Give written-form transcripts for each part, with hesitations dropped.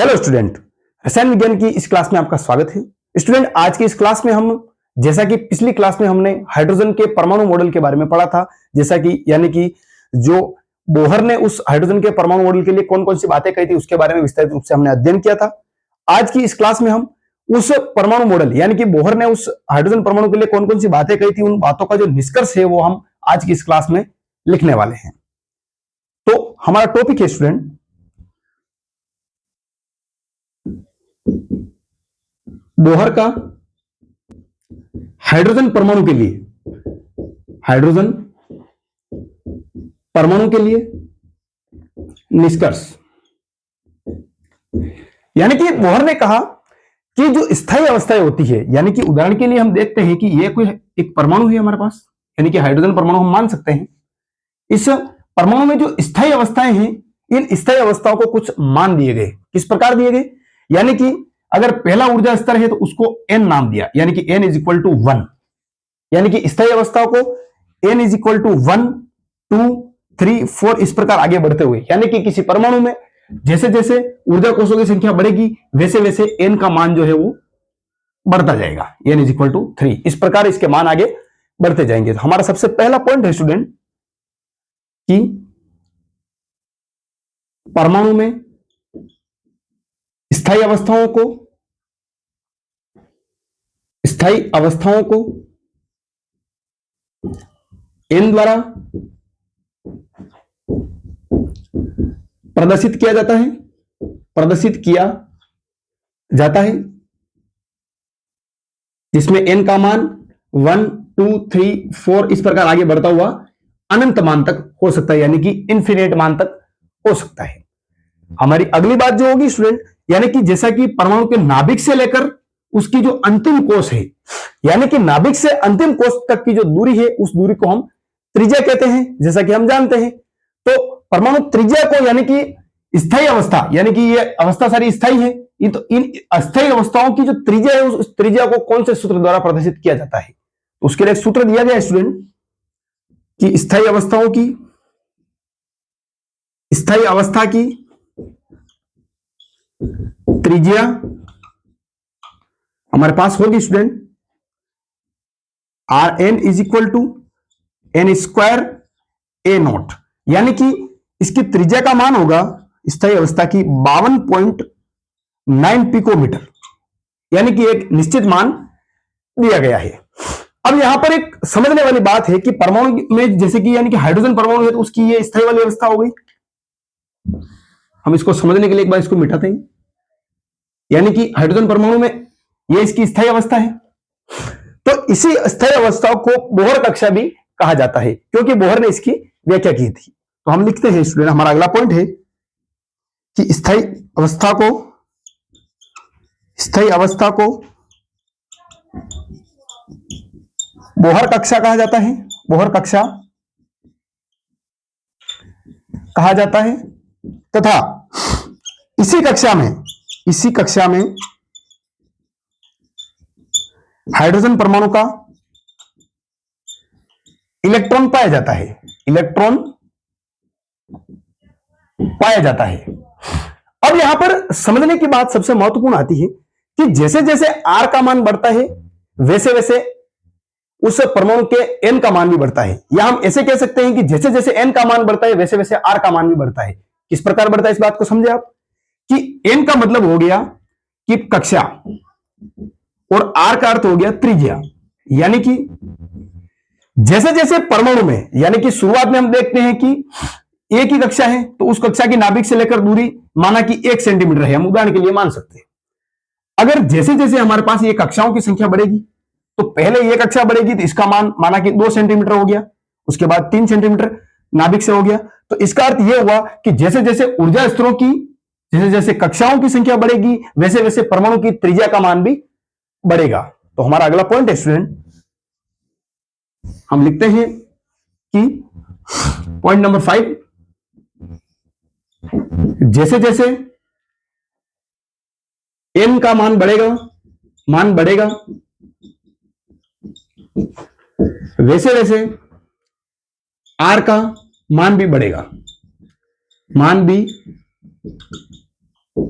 Hello student, रसायन विज्ञान की इस क्लास में आपका स्वागत है। स्टूडेंट, आज की इस क्लास में हम जैसा कि पिछली क्लास में हमने हाइड्रोजन के परमाणु मॉडल के बारे में पढ़ा था, जैसा कि यानी कि जो बोहर ने उस हाइड्रोजन के परमाणु मॉडल के लिए कौन कौन सी बातें कही थी उसके बारे में विस्तारित रूप से हमने अध्ययन किया था। आज की इस क्लास में हम उस परमाणु मॉडल यानी कि बोहर ने उस हाइड्रोजन परमाणु के लिए कौन कौन सी बातें कही थी, उन बातों का जो निष्कर्ष है वो हम आज की इस क्लास में लिखने वाले हैं। तो हमारा टॉपिक है स्टूडेंट बोहर का हाइड्रोजन परमाणु के लिए निष्कर्ष। यानी कि बोहर ने कहा कि जो स्थायी अवस्थाएं होती है, यानी कि उदाहरण के लिए हम देखते हैं कि ये कोई एक परमाणु है हमारे पास, यानी कि हाइड्रोजन परमाणु हम मान सकते हैं। इस परमाणु में जो स्थायी अवस्थाएं हैं, इन स्थायी अवस्थाओं को कुछ मान दिए गए। किस प्रकार दिए गए? यानी कि अगर पहला ऊर्जा स्तर है तो उसको n नाम दिया, यानी कि n इज इक्वल टू 1, यानी कि स्थायी अवस्थाओं को n इज इक्वल टू 1, 2, 3, 4 इस प्रकार आगे बढ़ते हुए, यानी कि किसी परमाणु में जैसे जैसे ऊर्जा कोषों की संख्या बढ़ेगी वैसे वैसे n का मान जो है वो बढ़ता जाएगा, n इज इक्वल टू 3 इस प्रकार इसके मान आगे बढ़ते जाएंगे। तो हमारा सबसे पहला पॉइंट है स्टूडेंट कि परमाणु में स्थायी अवस्थाओं को n द्वारा प्रदर्शित किया जाता है, जिसमें n का मान 1, 2, 3, 4 इस प्रकार आगे बढ़ता हुआ अनंत मान तक हो सकता है, यानी कि इन्फिनिट मान तक हो सकता है। हमारी अगली बात जो होगी स्टूडेंट, यानी कि जैसा कि परमाणु के नाभिक से लेकर उसकी जो अंतिम कोश है, यानी कि नाभिक से अंतिम कोश तक की जो दूरी है उस दूरी को हम त्रिज्या कहते हैं, जैसा कि हम जानते हैं। तो परमाणु त्रिज्या को, यानी कि स्थायी अवस्था, यानी कि ये अवस्था सारी स्थायी है, तो इन अस्थायी अवस्थाओं की जो त्रिज्या है उस त्रिज्या को कौन से सूत्र द्वारा प्रदर्शित किया जाता है? उसके लिए एक सूत्र दिया गया है स्टूडेंट कि स्थायी अवस्था की त्रिज्या हमारे पास होगी student Rn is equal to n square a naught, यानी कि इसकी त्रिज्या का मान होगा स्थायी अवस्था की 52.9 पिकोमीटर, यानी कि एक निश्चित मान दिया गया है। अब यहां पर एक समझने वाली बात है कि परमाणु में जैसे कि यानी कि हाइड्रोजन परमाणु है तो उसकी ये स्थायी वाली अवस्था हो गई। हम इसको समझने के लिए एक बार इसको मिटाते हैं, यानी कि हाइड्रोजन परमाणु में ये इसकी स्थायी अवस्था है, तो इसी स्थायी अवस्था को बोहर कक्षा भी कहा जाता है, क्योंकि बोहर ने इसकी व्याख्या की थी। तो हम लिखते हैं स्टूडेंट, हमारा अगला पॉइंट है कि स्थायी अवस्था को बोहर कक्षा कहा जाता है, तथा इसी कक्षा में हाइड्रोजन परमाणु का इलेक्ट्रॉन पाया जाता है। अब यहां पर समझने की बात सबसे महत्वपूर्ण आती है कि जैसे जैसे R का मान बढ़ता है वैसे वैसे उस परमाणु के n का मान भी बढ़ता है, या हम ऐसे कह सकते हैं कि जैसे जैसे n का मान बढ़ता है वैसे वैसे R का मान भी बढ़ता है। किस प्रकार बढ़ता है इस बात को समझे आप कि n का मतलब हो गया कि कक्षा और R का अर्थ हो गया त्रिज्या, यानी कि जैसे जैसे परमाणु में, यानी कि शुरुआत में हम देखते हैं कि एक ही कक्षा है तो उस कक्षा की नाभिक से लेकर दूरी माना कि 1 सेंटीमीटर है, हम उदाहरण के लिए मान सकते हैं। अगर जैसे जैसे हमारे पास ये कक्षाओं की संख्या बढ़ेगी तो पहले ये कक्षा बढ़ेगी तो इसका मान माना कि 2 सेंटीमीटर हो गया, उसके बाद 3 सेंटीमीटर नाभिक से हो गया। तो इसका अर्थ यह हुआ कि जैसे जैसे ऊर्जा स्तरों की, जैसे जैसे कक्षाओं की संख्या बढ़ेगी वैसे वैसे परमाणु की त्रिज्या का मान भी बढ़ेगा। तो हमारा अगला पॉइंट है स्टूडेंट, हम लिखते हैं कि पॉइंट नंबर 5, जैसे जैसे n का मान बढ़ेगा वैसे वैसे R का मान भी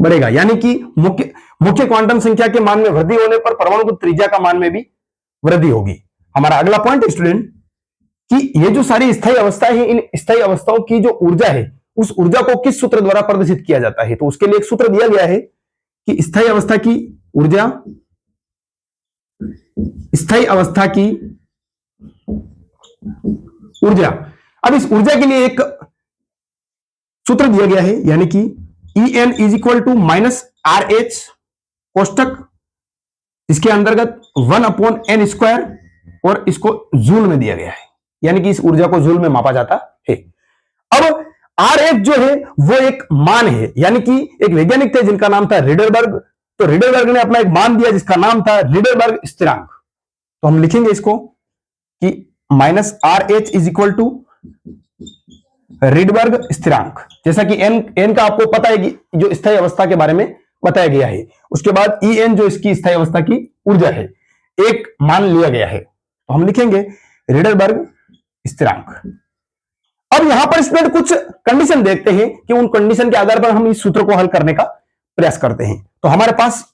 बढ़ेगा, यानी कि मुख्य क्वांटम संख्या के मान में वृद्धि होने पर परमाणु की त्रिज्या का मान में भी वृद्धि होगी। हमारा अगला पॉइंट है स्टूडेंट कि ये जो सारी स्थायी अवस्थाएं हैं, इन स्थायी अवस्थाओं की जो ऊर्जा है, उस ऊर्जा को किस सूत्र द्वारा प्रदर्शित किया जाता है? तो उसके लिए एक सूत्र दिया गया है कि स्थायी अवस्था की ऊर्जा, स्थायी अवस्था की ऊर्जा। अब इस ऊर्जा के लिए एक सूत्र दिया गया है, यानी कि En is equal to minus R H कोष्टक, इसके अंतर्गत 1/n², और इसको जूल में दिया गया है, यानी कि इस ऊर्जा को जूल में मापा जाता है। अब आर एच जो है वो एक मान है, यानी कि एक वैज्ञानिक थे जिनका नाम था रिडरबर्ग। तो रिडरबर्ग ने अपना एक मान दिया जिसका नाम था रिडरबर्ग स्थिरांक। तो हम लिखेंगे इसको कि minus R H is equal to Rydberg स्थिरांक, जैसा कि एन का आपको पता है कि जो स्थायी अवस्था के बारे में बताया गया है। उसके बाद ई एन जो इसकी स्थायी अवस्था की ऊर्जा है, एक मान लिया गया है, तो हम लिखेंगे रिडरबर्ग स्थिरांक। अब यहां पर स्टूडेंट कुछ कंडीशन देखते हैं कि उन कंडीशन के आधार पर हम इस सूत्र को हल करने का प्रयास करते हैं। तो हमारे पास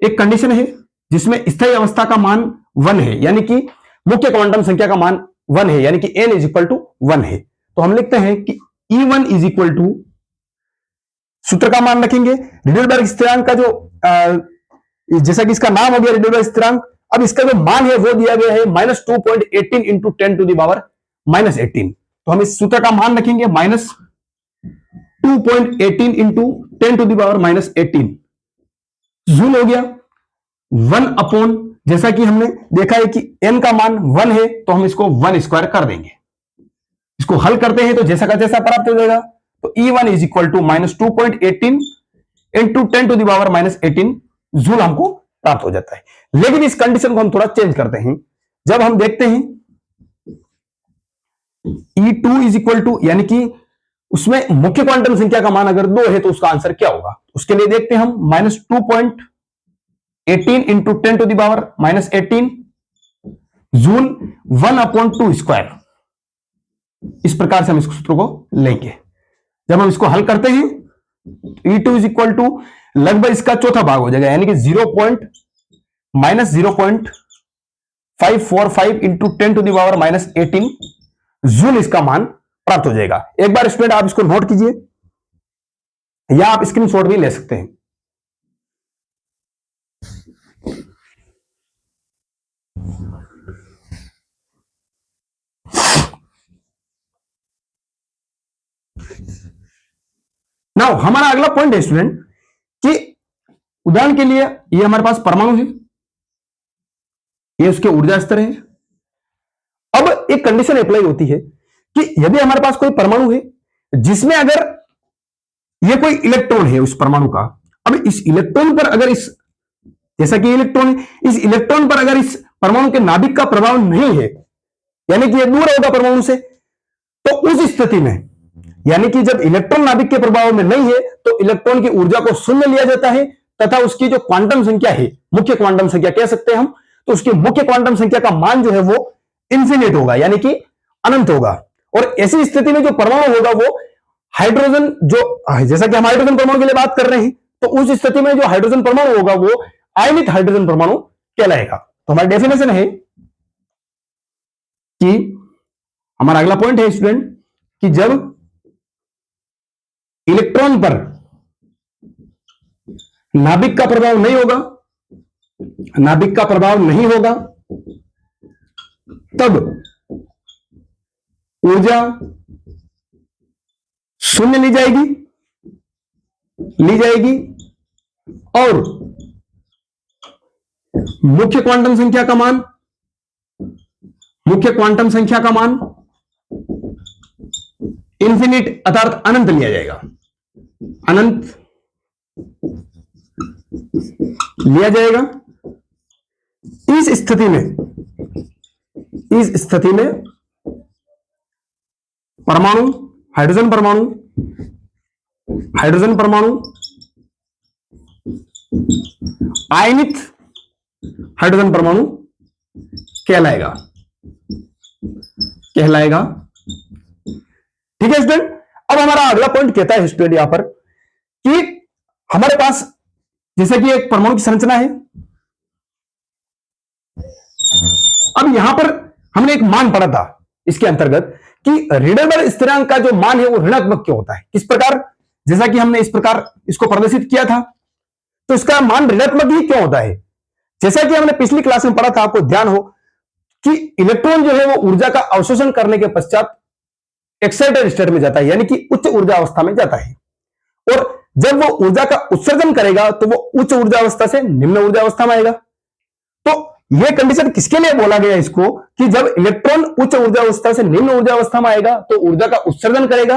एक कंडीशन है जिसमें स्थायी अवस्था का मान 1 है, यानी कि मुख्य क्वांटम संख्या का मान 1 है, यानी कि n इज इक्वल टू 1 है। तो हम लिखते हैं कि E1 इज इक्वल टू, सूत्र का मान रखेंगे रिडरबर्ग स्थिरांक का जो जैसा कि इसका नाम हो गया रिडरबर्ग स्थिरांक। अब इसका जो मान है वो दिया गया है -2.18 इंटू 10⁻⁻18। तो हम इस सूत्र का मान रखेंगे -2.18 इंटू 10⁻⁻18 जूल हो गया। 1 जैसा कि हमने देखा है कि n का मान 1 है, तो हम इसको 1² कर देंगे। इसको हल करते हैं तो जैसा का जैसा प्राप्त हो जाएगा। तो E1 is equal to -2.18 into 10⁻⁻18 joule हमको प्राप्त हो जाता है। लेकिन इस कंडीशन को हम थोड़ा चेंज करते हैं। जब हम देखते हैं E2 इज इक्वल टू, यानी कि उसमें मुख्य क्वांटम संख्या का मान अगर 2 है तो उसका आंसर क्या होगा, उसके लिए देखते हैं हम -2.18 इंटू 10⁻⁻18 जूल 1/2²। इस प्रकार से हम इस सूत्र को लेंगे। जब हम इसको हल करते हैं E2 इज इक्वल टू लगभग इसका चौथा भाग हो जाएगा, यानी कि -0.545 इंटू 10⁻⁻18 जूल इसका मान प्राप्त हो जाएगा। एक बार स्टूडेंट आप इसको नोट कीजिए या आप स्क्रीनशॉट भी ले सकते हैं। नाउ हमारा अगला पॉइंट है स्टूडेंट कि उदाहरण के लिए ये हमारे पास परमाणु है, ये उसके ऊर्जा स्तर है। अब एक कंडीशन अप्लाई होती है कि यदि हमारे पास कोई परमाणु है जिसमें अगर ये कोई इलेक्ट्रॉन है उस परमाणु का, अब इस इलेक्ट्रॉन पर अगर इस, जैसा कि इलेक्ट्रॉन है, इस इलेक्ट्रॉन पर अगर इस परमाणु के नाभिक का प्रभाव नहीं है, यानी कि ये दूर होगा परमाणु से, तो उस स्थिति में, यानी कि जब इलेक्ट्रॉन नाभिक के प्रभाव में नहीं है तो इलेक्ट्रॉन की ऊर्जा को शून्य लिया जाता है तथा उसकी जो क्वांटम संख्या है, मुख्य क्वांटम संख्या कह सकते हैं हम, तो उसकी मुख्य क्वांटम संख्या का मान जो है वो इन्फिनिट होगा, यानी कि अनंत होगा। और ऐसी स्थिति में जो परमाणु होगा वो हाइड्रोजन, जो जैसा कि हम हाइड्रोजन परमाणु के लिए बात कर रहे हैं, तो उस स्थिति में जो हाइड्रोजन परमाणु होगा वो आयनित हाइड्रोजन परमाणु कहलाएगा। तो हमारी डेफिनेशन है कि हमारा अगला पॉइंट है स्टूडेंट कि जब इलेक्ट्रॉन पर नाभिक का प्रभाव नहीं होगा, नाभिक का प्रभाव नहीं होगा, तब ऊर्जा शून्य ली जाएगी और मुख्य क्वांटम संख्या का मान इन्फिनिट अर्थात अनंत लिया जाएगा, अनंत लिया जाएगा। इस स्थिति में परमाणु, हाइड्रोजन परमाणु आयनित हाइड्रोजन परमाणु कहलाएगा। ठीक है स्टूडेंट। अब हमारा अगला पॉइंट कहता है स्टूडेंट यहां पर कि हमारे पास जैसे कि एक परमाणु की संरचना है। अब यहां पर हमने एक मान पढ़ा था इसके अंतर्गत कि रीडेबल स्थिरांक का जो मान है वो ऋणात्मक क्यों होता है, किस प्रकार, जैसा कि हमने इस प्रकार इसको प्रदर्शित किया था, तो इसका मान ऋणात्मक ही क्यों होता है। जैसा कि हमने पिछली क्लास में पढ़ा था, आपको ध्यान हो कि इलेक्ट्रॉन जो है वो ऊर्जा का अवशोषण करने के पश्चात एक्साइटेड स्टेट में जाता है, यानी कि उच्च ऊर्जा अवस्था में जाता है, और जब वो ऊर्जा का उत्सर्जन करेगा तो वो उच्च ऊर्जा अवस्था से निम्न ऊर्जा अवस्था में आएगा। तो यह कंडीशन किसके लिए बोला गया इसको कि जब इलेक्ट्रॉन उच्च ऊर्जा अवस्था से निम्न ऊर्जा अवस्था में आएगा तो ऊर्जा का उत्सर्जन करेगा,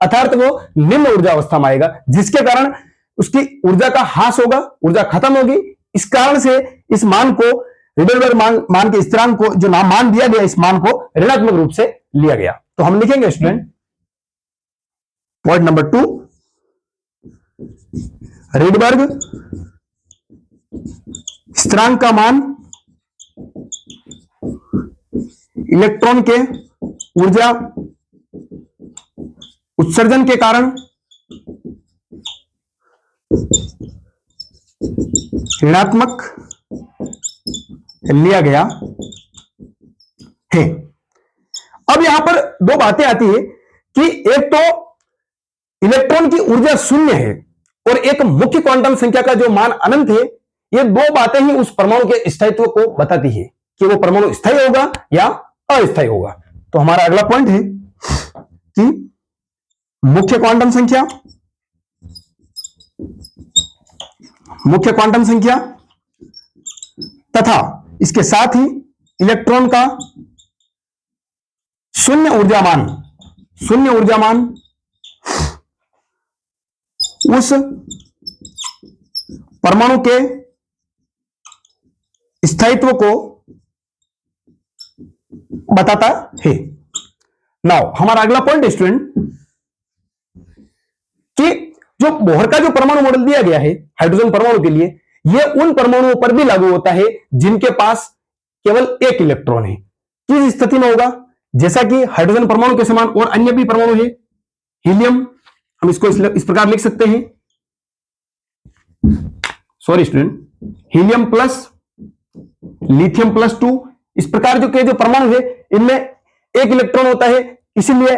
अर्थात वो निम्न ऊर्जा अवस्था में आएगा, जिसके कारण उसकी ऊर्जा का ह्रास होगा, ऊर्जा खत्म होगी। इस कारण से इस मान को रीडेबल मान के स्थिरांक को जो नाम मान दिया गया, इस मान को ऋणात्मक रूप से लिया गया। तो हम लिखेंगे स्टूडेंट पॉइंट नंबर 2, रीडबर्ग स्थिरांक का मान इलेक्ट्रॉन के ऊर्जा उत्सर्जन के कारण ऋणात्मक लिया गया है। अब यहां पर दो बातें आती है कि एक तो इलेक्ट्रॉन की ऊर्जा शून्य है और एक मुख्य क्वांटम संख्या का जो मान अनंत है। ये दो बातें ही उस परमाणु के स्थायित्व को बताती है कि वो परमाणु स्थायी होगा या अस्थायी होगा। तो हमारा अगला पॉइंट है कि मुख्य क्वांटम संख्या तथा इसके साथ ही इलेक्ट्रॉन का शून्य ऊर्जा मान उस परमाणु के स्थायित्व को बताता है। नाउ हमारा अगला पॉइंट स्टूडेंट कि जो बोहर का जो परमाणु मॉडल दिया गया है हाइड्रोजन परमाणु के लिए, यह उन परमाणुओं पर भी लागू होता है जिनके पास केवल एक इलेक्ट्रॉन है। किस स्थिति में होगा, जैसा कि हाइड्रोजन परमाणु के समान और अन्य भी परमाणु है, हीलियम, हम इसको इस प्रकार लिख सकते हैं, sorry student, helium plus lithium plus 2, इस प्रकार जो परमाणु है इनमें एक इलेक्ट्रॉन होता है, इसीलिए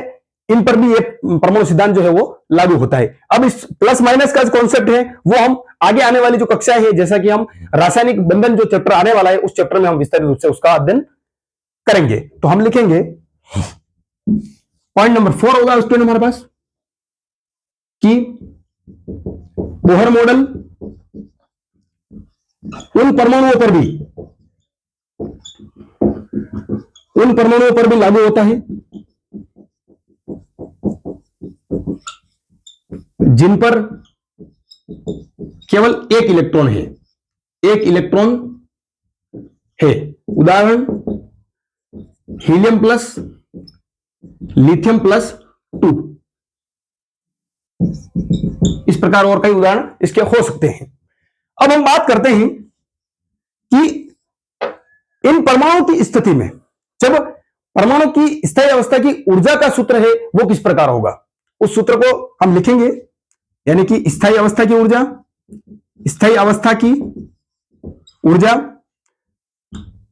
इन पर भी ये परमाणु सिद्धांत जो है वो लागू होता है। अब इस प्लस माइनस का जो कॉन्सेप्ट है वो हम आगे आने वाली जो कक्षाएं है, जैसा कि हम रासायनिक बंधन जो चैप्टर आने वाला है उस चैप्टर में हम विस्तारित रूप से उसका अध्ययन करेंगे। तो हम लिखेंगे पॉइंट नंबर 4 होगा स्टूडेंट हमारे पास कि बोहर मॉडल उन परमाणुओं पर भी लागू होता है जिन पर केवल एक इलेक्ट्रॉन है, उदाहरण हीलियम प्लस लिथियम प्लस 2, इस प्रकार और कई उदाहरण इसके हो सकते हैं। अब हम बात करते हैं कि इन परमाणुओं की स्थिति में जब परमाणु की स्थायी अवस्था की ऊर्जा का सूत्र है वो किस प्रकार होगा, उस सूत्र को हम लिखेंगे, यानी कि स्थायी अवस्था की ऊर्जा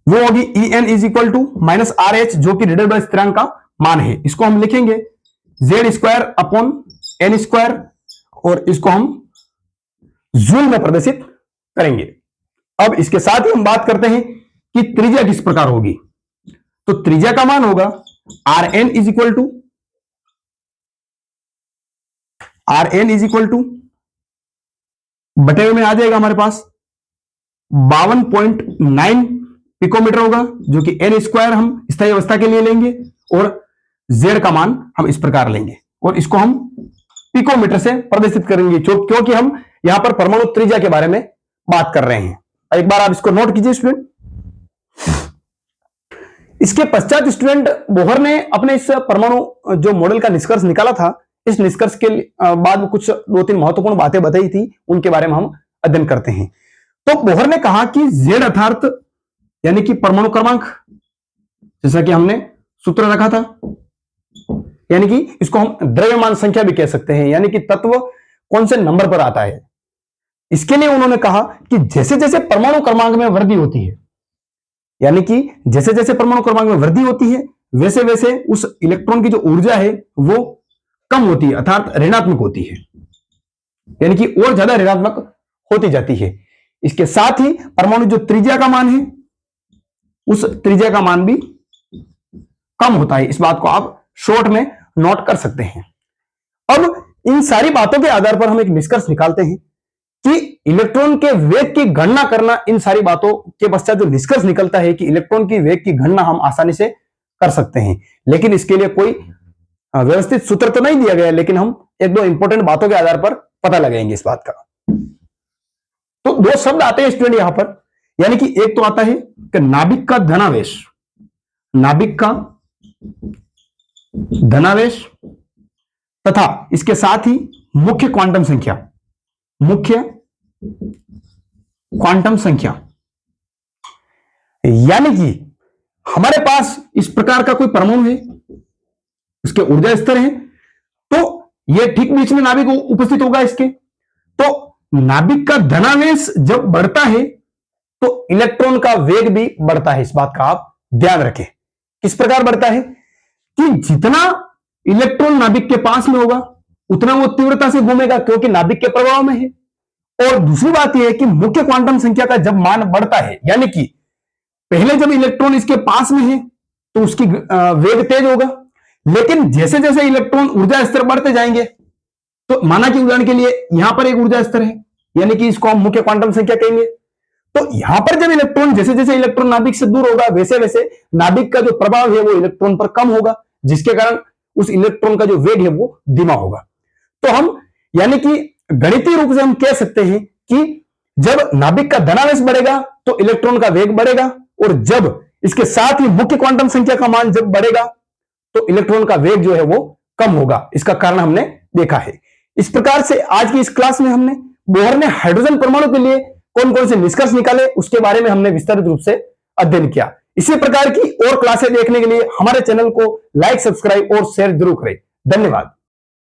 वो होगी En is equal to minus RH, जो कि रीडेबल स्थिरांक का मान है। इसको हम लिखेंगे Z² अपॉन N², और इसको हम जूल में प्रदर्शित करेंगे। अब इसके साथ ही हम बात करते हैं कि त्रिज्या किस प्रकार होगी, तो त्रिज्या का मान होगा Rn इज इक्वल टू बटे हुए में आ जाएगा हमारे पास 52.9 पिकोमीटर होगा, जो कि N² हम स्थायी अवस्था के लिए लेंगे और Z का मान हम इस प्रकार लेंगे और इसको हम पिकोमीटर से प्रदर्शित करेंगे, क्योंकि हम यहां पर परमाणु त्रिज्या के बारे में बात कर रहे हैं। एक बार आप इसको नोट कीजिए स्टूडेंट। इसके पश्चात स्टूडेंट बोहर ने अपने इस परमाणु जो मॉडल का निष्कर्ष निकाला था, इस निष्कर्ष के बाद में कुछ 2-3 महत्वपूर्ण बातें बताई थी, उनके बारे में हम अध्ययन करते हैं। तो बोहर ने कहा कि Z अर्थात यानी कि परमाणु क्रमांक, जैसा कि हमने सूत्र रखा था, यानी कि इसको हम द्रव्यमान संख्या भी कह सकते हैं, यानी कि तत्व कौन से नंबर पर आता है, इसके लिए उन्होंने कहा कि जैसे जैसे परमाणु क्रमांक में वृद्धि होती है, यानी कि जैसे जैसे परमाणु क्रमांक में वृद्धि होती है वैसे वैसे उस इलेक्ट्रॉन की जो ऊर्जा है वो कम होती है, अर्थात ऋणात्मक होती है, यानी कि और ज्यादा ऋणात्मक होती जाती है। इसके साथ ही परमाणु जो त्रिज्या का मान है उस त्रिज्या का मान भी कम होता है। इस बात को आप शॉर्ट में नोट कर सकते हैं। अब इन सारी बातों के आधार पर हम एक निष्कर्ष निकालते हैं कि इलेक्ट्रॉन के वेग की गणना करना, इन सारी बातों के पश्चात जो निष्कर्ष निकलता है कि इलेक्ट्रॉन की वेग की गणना हम आसानी से कर सकते हैं, लेकिन इसके लिए कोई व्यवस्थित सूत्र तो नहीं दिया गया, लेकिन हम एक दो इंपॉर्टेंट बातों के आधार पर पता लगाएंगे इस बात का। तो दो शब्द आते हैं स्टूडेंट यहां पर, यानी कि एक तो आता है कि नाभिक का धनावेश, नाभिक का धनावेश, तथा इसके साथ ही मुख्य क्वांटम संख्या, मुख्य क्वांटम संख्या। यानी कि हमारे पास इस प्रकार का कोई परमाणु है, उसके ऊर्जा स्तर है, तो यह ठीक बीच में नाभिक उपस्थित होगा इसके। तो नाभिक का धनावेश जब बढ़ता है तो इलेक्ट्रॉन का वेग भी बढ़ता है। इस बात का आप ध्यान रखें। किस प्रकार बढ़ता है कि जितना इलेक्ट्रॉन नाभिक के पास में होगा उतना वो तीव्रता से घूमेगा, क्योंकि नाभिक के प्रभाव में है। और दूसरी बात यह है कि मुख्य क्वांटम संख्या का जब मान बढ़ता है, यानी कि पहले जब इलेक्ट्रॉन इसके पास में है तो उसकी वेग तेज होगा, लेकिन जैसे जैसे इलेक्ट्रॉन ऊर्जा स्तर बढ़ते जाएंगे, तो माना कि उदाहरण के लिए यहां पर एक ऊर्जा स्तर है, यानी कि इसको हम मुख्य क्वांटम संख्या कहेंगे। तो यहां पर जब इलेक्ट्रॉन, जैसे जैसे इलेक्ट्रॉन नाभिक से दूर होगा वैसे वैसे नाभिक का जो प्रभाव है वो इलेक्ट्रॉन पर कम होगा, जिसके कारण उस इलेक्ट्रॉन का जो वेग है वो धीमा होगा। तो हम यानी कि गणितीय रूप से हम कह सकते हैं कि जब नाभिक का धनावेश बढ़ेगा तो इलेक्ट्रॉन का वेग बढ़ेगा, और जब इसके साथ ही मुख्य क्वांटम संख्या का मान जब बढ़ेगा तो इलेक्ट्रॉन का वेग जो है वो कम होगा। इसका कारण हमने देखा है। इस प्रकार से आज की इस क्लास में हमने बोहर ने हाइड्रोजन परमाणु के लिए कौन कौन से निष्कर्ष निकाले उसके बारे में हमने विस्तारित रूप से अध्ययन किया। इसी प्रकार की और क्लासें देखने के लिए हमारे चैनल को लाइक, सब्सक्राइब और शेयर जरूर करें। धन्यवाद।